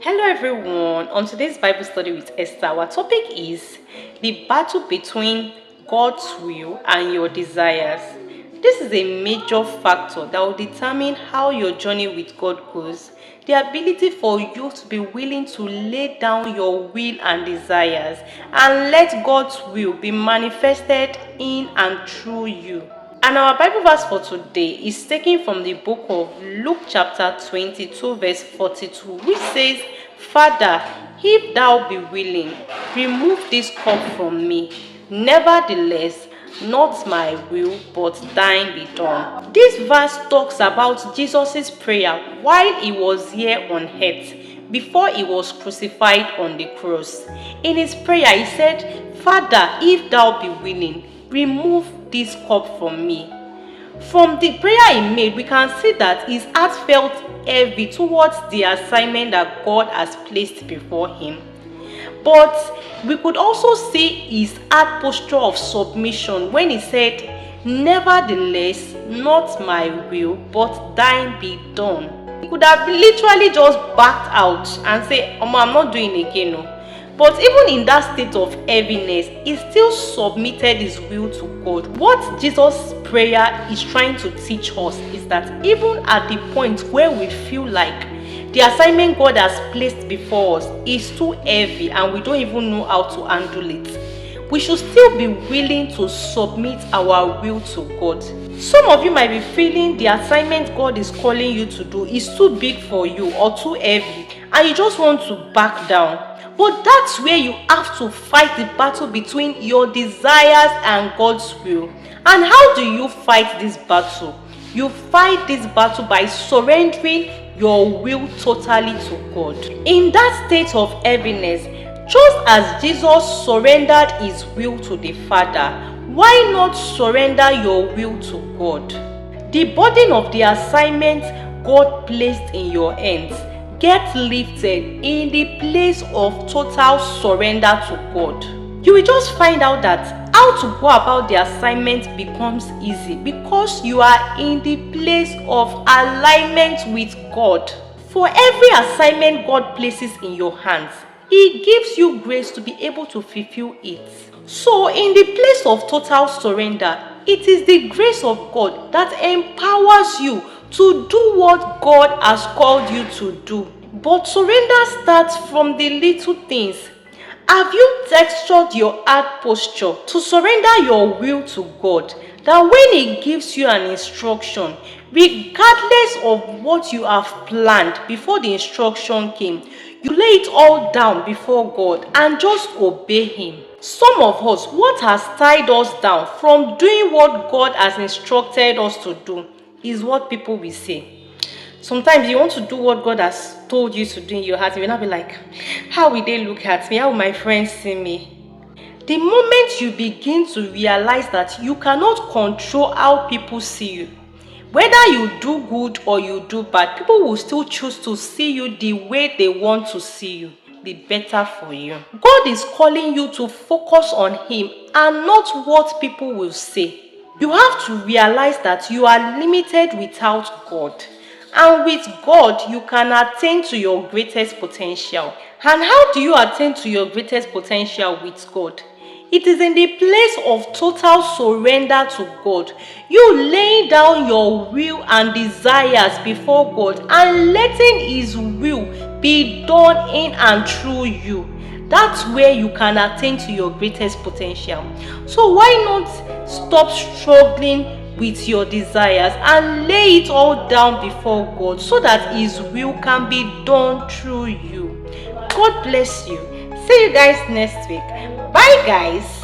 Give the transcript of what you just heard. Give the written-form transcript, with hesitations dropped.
Hello everyone, on today's Bible study with Esther, our topic is the battle between God's will and your desires. This is a major factor that will determine how your journey with God goes. The ability for you to be willing to lay down your will and desires and let God's will be manifested in and through you. And our Bible verse for today is taken from the book of Luke chapter 22 verse 42, which says, "Father, if thou be willing, remove this cup from me. Nevertheless, not my will, but thine be done." This verse talks about Jesus' prayer while he was here on earth, before he was crucified on the cross. In his prayer, he said, "Father, if thou be willing, remove this cup from me." From the prayer he made, we can see that his heart felt heavy towards the assignment that God has placed before him. But we could also see his heart posture of submission when he said, "Nevertheless, not my will, but thine be done." He could have literally just backed out and say, "I'm not doing it again." No. But even in that state of heaviness, he still submitted his will to God. What Jesus' prayer is trying to teach us is that even at the point where we feel like the assignment God has placed before us is too heavy and we don't even know how to handle it, we should still be willing to submit our will to God. Some of you might be feeling the assignment God is calling you to do is too big for you or too heavy and you just want to back down. But that's where you have to fight the battle between your desires and God's will. And how do you fight this battle? You fight this battle by surrendering your will totally to God. In that state of heaviness, just as Jesus surrendered his will to the Father, why not surrender your will to God? The burden of the assignment God placed in your hands get lifted in the place of total surrender to God. You will just find out that how to go about the assignment becomes easy because you are in the place of alignment with God. For every assignment God places in your hands, He gives you grace to be able to fulfill it. So in the place of total surrender, it is the grace of God that empowers you to do what God has called you to do. But surrender starts from the little things. Have you textured your heart posture to surrender your will to God, that when He gives you an instruction, regardless of what you have planned before the instruction came, you lay it all down before God and just obey Him? Some of us, what has tied us down from doing what God has instructed us to do is what people will say. Sometimes you want to do what God has told you to do in your heart, you will not be like, how will they look at me? How will my friends see me? The moment you begin to realize that you cannot control how people see you, whether you do good or you do bad, people will still choose to see you the way they want to see you. The better for you. God is calling you to focus on Him and not what people will say. You have to realize that you are limited without God. And with God, you can attain to your greatest potential. And how do you attain to your greatest potential with God? It is in the place of total surrender to God. You laying down your will and desires before God and letting His will be done in and through you. That's where you can attain to your greatest potential. So why not stop struggling with your desires and lay it all down before God so that His will can be done through you? God bless you. See you guys next week. Bye guys.